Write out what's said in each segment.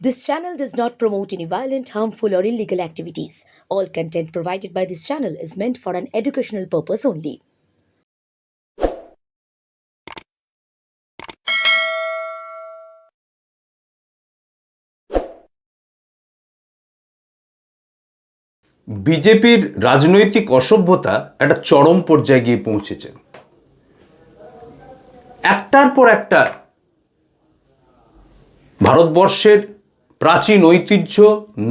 This channel does not promote any violent, harmful, or illegal activities. All content provided by this channel is meant for an educational purpose only. বিজেপির রাজনৈতিক অসভ্যতা একটা চরম পর্যায়ে গিয়ে পৌঁছেছে। একটার পর একটা ভারতবর্ষের প্রাচীন ঐতিহ্য,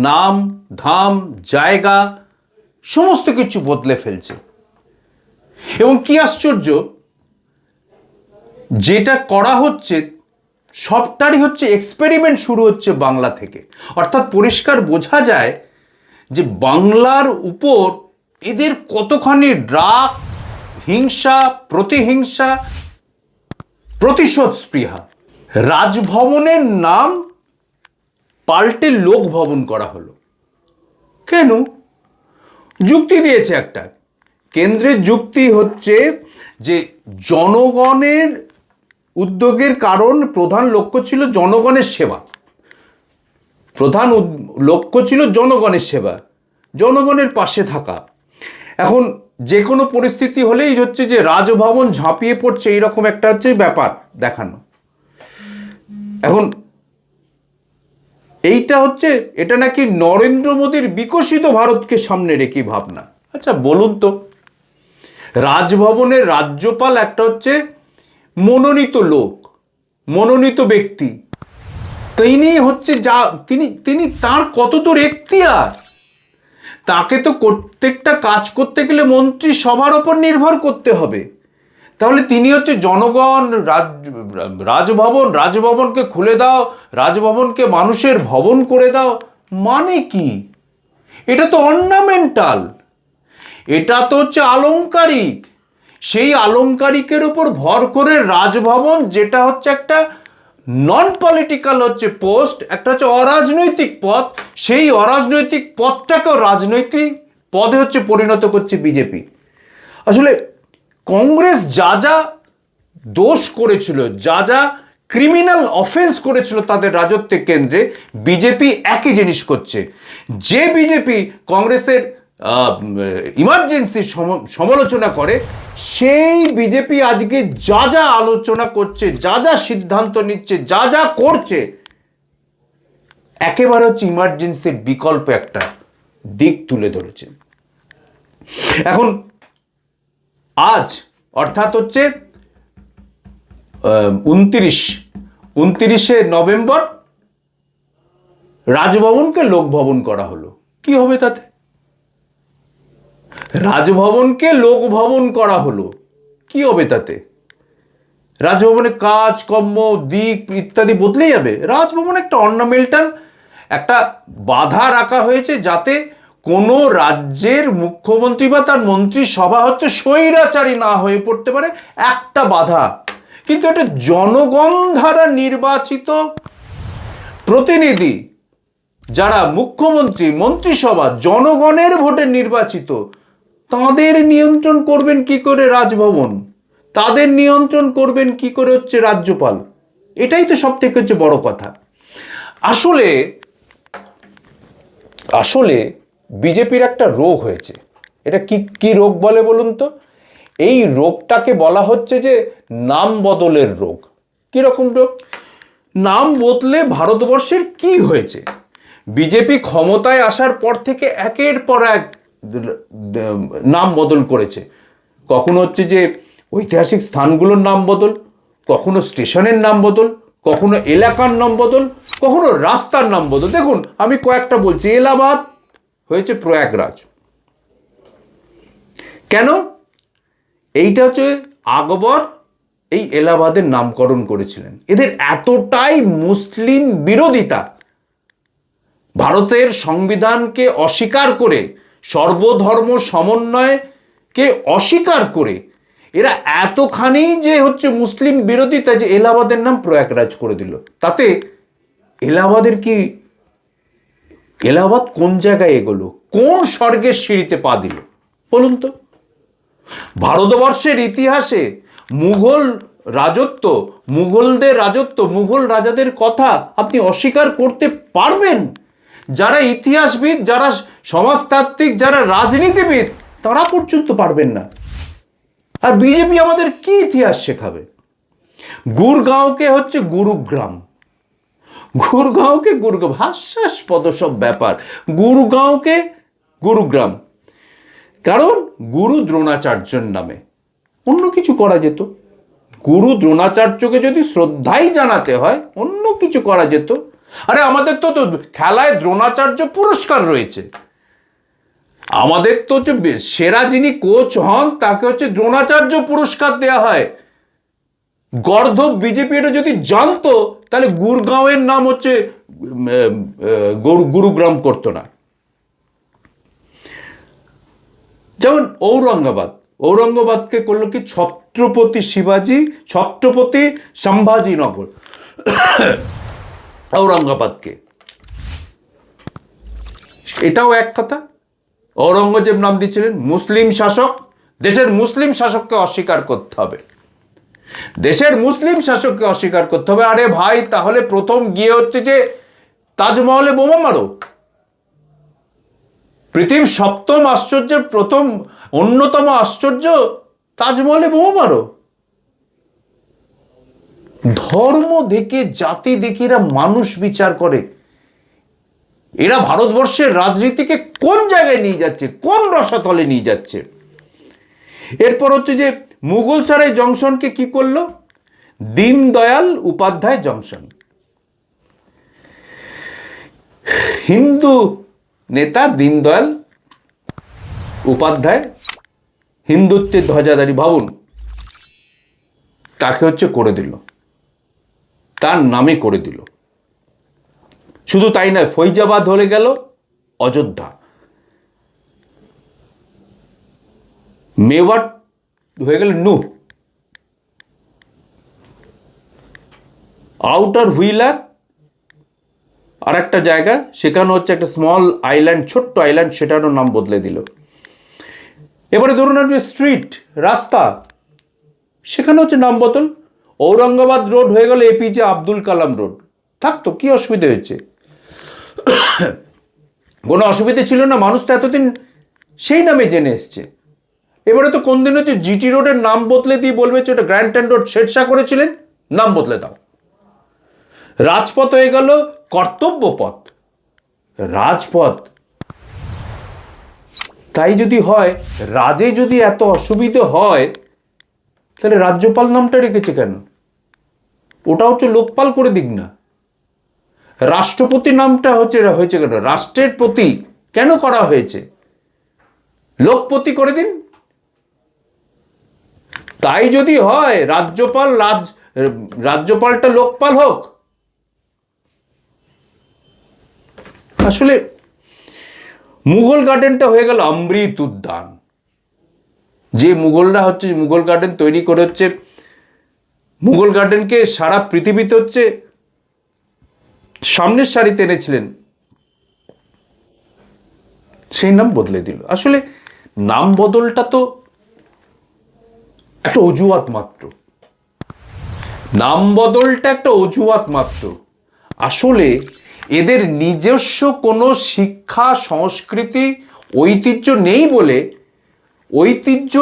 নাম ধাম, জায়গা সমস্ত কিছু বদলে ফেলছে। এবং কি আশ্চর্য, যেটা করা হচ্ছে সবটারই হচ্ছে এক্সপেরিমেন্ট শুরু হচ্ছে বাংলা থেকে। অর্থাৎ পরিষ্কার বোঝা যায় যে বাংলার উপর এদের কতখানি রাগ, হিংসা, প্রতিহিংসা, প্রতিশোধ স্পৃহা। রাজভবনের নাম পাল্টে লোক ভবন করা হলো কেন? যুক্তি দিয়েছে একটা। কেন্দ্রের যুক্তি হচ্ছে যে জনগণের উদ্যোগের কারণ প্রধান লক্ষ্য ছিল জনগণের সেবা। প্রধান লক্ষ্য ছিল জনগণের সেবা, জনগণের পাশে থাকা। এখন যে কোনো পরিস্থিতি হলেই হচ্ছে যে রাজভবন ঝাঁপিয়ে পড়ছে, এইরকম একটা হচ্ছে ব্যাপার দেখানো। এখন এইটা হচ্ছে, এটা নাকি নরেন্দ্র মোদীর বিকশিত ভারতকে সামনে রেখে ভাবনা। আচ্ছা বলুন তো, রাজভবনের রাজ্যপাল একটা হচ্ছে মনোনীত লোক, মনোনীত ব্যক্তি। তিনি হচ্ছে যা তিনি তার কতদূর এখতিয়ার, তাকে তো প্রত্যেকটা কাজ করতে গেলে মন্ত্রী সভার ওপর নির্ভর করতে হবে। তাহলে তিনি হচ্ছে জনগণ, রাজভবনকে খুলে দাও, রাজভবনকে মানুষের ভবন করে দাও, মানে কি? এটা তো অর্নামেন্টাল, এটা তো হচ্ছে আলংকারিক। সেই আলংকারিকের উপর ভর করে রাজভবন, যেটা হচ্ছে একটা নন পলিটিক্যাল হচ্ছে পোস্ট, একটা হচ্ছে অরাজনৈতিক পদ, সেই অরাজনৈতিক পদটাকেও রাজনৈতিক পদে হচ্ছে পরিণত করছে বিজেপি। আসলে কংগ্রেস যা যা দোষ করেছিল, যা যা ক্রিমিনাল অফেন্স করেছিল তাদের রাজত্বের কেন্দ্রে, বিজেপি একই জিনিস করছে। যে বিজেপি কংগ্রেসের ইমার্জেন্সির সমালোচনা করে, সেই বিজেপি আজকে যা যা আলোচনা করছে, যা যা সিদ্ধান্ত নিচ্ছে, যা যা করছে, একেবারে হচ্ছে ইমার্জেন্সির বিকল্প একটা দিক তুলে ধরেছে। এখন আজ অর্থাৎ হচ্ছে 29শে নভেম্বর রাজভবনকে লোকভবন করা হলো। কি হবে তাতে? রাজভবনকে লোকভবন করা হলো, কি হবে তাতে? রাজভবনের কাজ কর্ম দিক ইত্যাদি বদলে যাবে। রাজভবন একটা অর্নামেন্টাল একটা বাধা রাখা হয়েছে, যাতে কোনো রাজ্যের মুখ্যমন্ত্রী বা তার মন্ত্রিসভা হচ্ছে স্বৈরাচারী না হয়ে পড়তে পারে, একটা বাধা। কিন্তু এটা জনগণ দ্বারা নির্বাচিত প্রতিনিধি, যারা মুখ্যমন্ত্রী, মন্ত্রিসভা জনগণের ভোটে নির্বাচিত, তাদের নিয়ন্ত্রণ করবেন কি করে রাজভবন? তাদের নিয়ন্ত্রণ করবেন কি করে হচ্ছে রাজ্যপাল? এটাই তো সব থেকে হচ্ছে বড় কথা। আসলে বিজেপির একটা রোগ হয়েছে। এটা কি রোগ বলে বলুন তো? এই রোগটাকে বলা হচ্ছে যে নাম বদলের রোগ। কিরকম রোগ? নাম বদলে ভারতবর্ষের কি হয়েছে? বিজেপি ক্ষমতায় আসার পর থেকে একের পর এক নাম বদল করেছে। কখনো হচ্ছে যে ঐতিহাসিক স্থানগুলোর নাম বদল, কখনো স্টেশনের নাম বদল, কখনো এলাকার নাম বদল, কখনো রাস্তার নাম বদল। দেখুন আমি কয়েকটা বলছি। এলাহাবাদ হয়েছে প্রয়াগরাজ। কেন? এইটা হচ্ছে আকবর এই এলাহাবাদের নামকরণ করেছিলেন। এদের এতটাই মুসলিম বিরোধিতা, ভারতের সংবিধানকে অস্বীকার করে, সর্বধর্ম সমন্বয়কে অস্বীকার করে এরা এতখানি যে হচ্ছে মুসলিম বিরোধিতা, যে এলাহাবাদের নাম প্রয়াগরাজ করে দিল। তাতে এলাহাবাদ কোন জায়গায় এগোলো? কোন স্বর্গের সিঁড়িতে পা দিল বলুন তো? ভারতবর্ষের ইতিহাসে মুঘল রাজত্ব, মুঘলদের রাজত্ব, মুঘল রাজাদের কথা আপনি অস্বীকার করতে পারবেন? যারা ইতিহাসবিদ, যারা সমাজতাত্ত্বিক, যারা রাজনীতিবিদ, তারা পর্যন্ত পারবেন না। আর বিজেপি আমাদের কি ইতিহাস শেখাবে? গুরগাঁওকে হচ্ছে গুরুগ্রাম, গুরগাঁওকে গুরুগ্রাম, হাস্যাস্পদ সব ব্যাপার। গুরগাঁওকে গুরুগ্রাম, কারণ গুরু দ্রোণাচার্যের নামে। অন্য কিছু করা যেত, গুরু দ্রোণাচার্যকে যদি শ্রদ্ধাই জানাতে হয় অন্য কিছু করা যেত। আরে আমাদের তো খেলায় দ্রোণাচার্য পুরস্কার রয়েছে, আমাদের তো হচ্ছে সেরা যিনি কোচ হন তাকে হচ্ছে দ্রোণাচার্য পুরস্কার দেওয়া হয়। গর্ধব বিজেপি এটা যদি জানতো তাহলে গুরগাঁওয়ের নাম হচ্ছে গুরুগ্রাম করতো না। যেমন ঔরঙ্গাবাদকে করলো কি ছত্রপতি শিবাজি, ছত্রপতি সম্ভাজিনগর, ঔরঙ্গাবাদকে। এটাও এক কথা। ঔরঙ্গজেব নাম দিয়েছিলেন মুসলিম শাসক, দেশের মুসলিম শাসককে অস্বীকার করতে হবে, দেশের মুসলিম শাসককে অস্বীকার করতে হবে। আরে ভাই, তাহলে প্রথম গিয়ে হচ্ছে যে তাজমহলে বোমা মারো। পৃথিবীর সপ্তম আশ্চর্যের প্রথম অন্যতম আশ্চর্য তাজমহলে বোমা মারো। ধর্ম দেখে, জাতি দেখে এরা মানুষ বিচার করে। এরা ভারতবর্ষের রাজনীতিকে কোন জায়গায় নিয়ে যাচ্ছে, কোন রসাতলে নিয়ে যাচ্ছে। এরপর হচ্ছে যে মুঘলসরাই জংশনকে কি করলো? দীনদয়াল উপাধ্যায় জংশন। হিন্দু নেতা দীনদয়াল উপাধ্যায়, হিন্দুত্বের ধ্বজাধারী, ভাবুন, তাকে হচ্ছে করে দিল, তার নামে করে দিল। শুধু তাই নয়, ফৈজাবাদ হয়ে গেল অযোধ্যা, মেওয়াট হয়ে গেল নূহ, আউটার হুইলার আর একটা জায়গা, সেখানে হচ্ছে একটা স্মল আইল্যান্ড, ছোট্ট আইল্যান্ড, সেটারও নাম বদলে দিল। এবারে ধরুন আপনি স্ট্রিট, রাস্তা, সেখানে হচ্ছে নাম বদল। ঔরঙ্গাবাদ রোড হয়ে গেল এপিজে আব্দুল কালাম রোড। থাকতো, কি অসুবিধা হয়েছে? কোনো অসুবিধা ছিল না, মানুষ তো এতদিন সেই নামে জেনে এসছে। এবারে তো কোন দিন হচ্ছে জিটি রোডের নাম বদলে দিয়ে বলবে যে ওটা গ্র্যান্ড ট্যাঙ্ক রোড, শেরশাহ করেছিলেন, নাম বদলে দাও। রাজপথ হয়ে গেল কর্তব্য পথ, রাজপথ। তাই যদি হয়, রাজে যদি এত অসুবিধে হয়, তাহলে রাজ্যপাল নামটা রেখেছে কেন? ওটা হচ্ছে লোকপাল করে দিক না। রাষ্ট্রপতি নামটা হয়েছে কেন? রাষ্ট্রের প্রতি কেন করা হয়েছে? লোকপতি করে দিন। তাই যদি হয়, রাজ্যপালটা লোকপাল হোক। আসলে মুঘল গার্ডেনটা হয়ে গেল অমৃত উদ্যান। যে মুঘলরা হচ্ছে মুঘল গার্ডেন তৈরি করে হচ্ছে, মুঘল গার্ডেনকে সারা পৃথিবীতে হচ্ছে সামনের সারিতে এনেছিলেন, সেই নাম বদলে দিল। আসলে নাম বদলটা তো একটা অজুহাত মাত্র, নাম বদলটা একটা অজুহাত মাত্র। আসলে এদের নিজস্ব কোনো শিক্ষা, সংস্কৃতি, ঐতিহ্য নেই বলে, ঐতিহ্য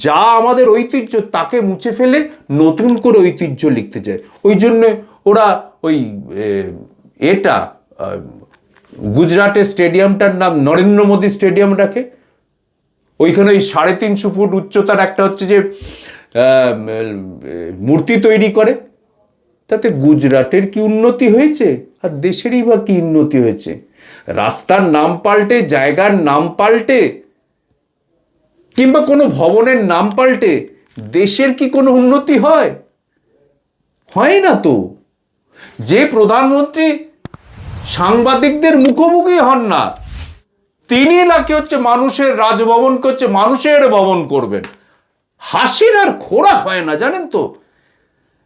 যা আমাদের ঐতিহ্য তাকে মুছে ফেলে নতুন করে ঐতিহ্য লিখতে চায়। ওই জন্য ওরা ওই এটা গুজরাটের স্টেডিয়ামটার নাম নরেন্দ্র মোদী স্টেডিয়াম রাখে। ওইখানে ওই 350 ফুট উচ্চতার একটা হচ্ছে যে মূর্তি তৈরি করে। তাতে গুজরাটের কি উন্নতি হয়েছে, আর দেশেরই বা কি উন্নতি হয়েছে? রাস্তার নাম পাল্টে, জায়গার নাম পাল্টে, কিংবা কোনো ভবনের নাম পাল্টে দেশের কি কোনো উন্নতি হয়? হয় না তো। যে প্রধানমন্ত্রী সাংবাদিকদের মুখোমুখি হন না, তিনি নাকি হচ্ছে মানুষের রাজভবনকে হচ্ছে মানুষের ভবন করবেন। হাসির আর খোরাক হয় না, জানেন তো।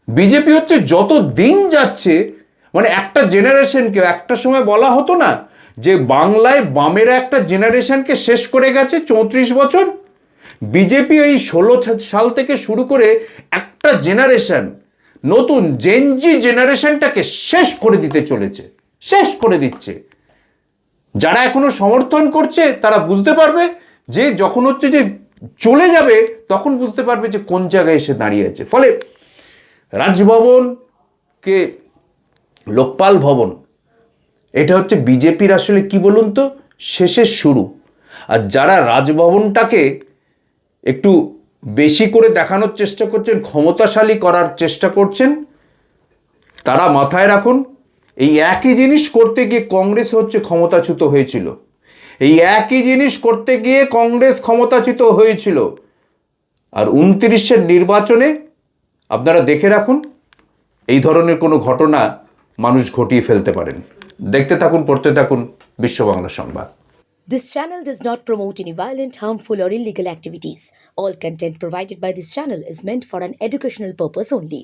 বিজেপি হচ্ছে যত দিন যাচ্ছে, মানে একটা জেনারেশনকে, একটা সময় বলা হতো না যে বাংলায় বামেরা একটা জেনারেশনকে শেষ করে গেছে 34 বছর, বিজেপি এই 16 সাল থেকে শুরু করে একটা জেনারেশন, নতুন জেনজি জেনারেশনটাকে শেষ করে দিতে চলেছে, শেষ করে দিচ্ছে। যারা এখনো সমর্থন করছে তারা বুঝতে পারবে যে যখন হচ্ছে যে চলে যাবে তখন বুঝতে পারবে যে কোন জায়গায় এসে দাঁড়িয়েছে। ফলে রাজভবনকে লোকপাল ভবন, এটা হচ্ছে বিজেপির আসলে কি বলুন তো, শেষের শুরু। আর যারা রাজভবনটাকে একটু বেশি করে দেখানোর চেষ্টা করছেন, ক্ষমতাশালী করার চেষ্টা করছেন, তারা মাথায় রাখুন এই একই জিনিস করতে গিয়ে কংগ্রেস হচ্ছে ক্ষমতাচ্যুত হয়েছিল। এই একই জিনিস করতে গিয়ে কংগ্রেস ক্ষমতাচ্যুত হয়েছিল। আর 29-এর নির্বাচনে আপনারা দেখে রাখুন এই ধরনের কোনো ঘটনা মানুষ ঘটিয়ে ফেলতে পারেন। দেখতে থাকুন, পড়তে থাকুন বিশ্ব বাংলা সংবাদ। This channel does not promote any violent, harmful, or illegal activities. All content provided by this channel is meant for an educational purpose only.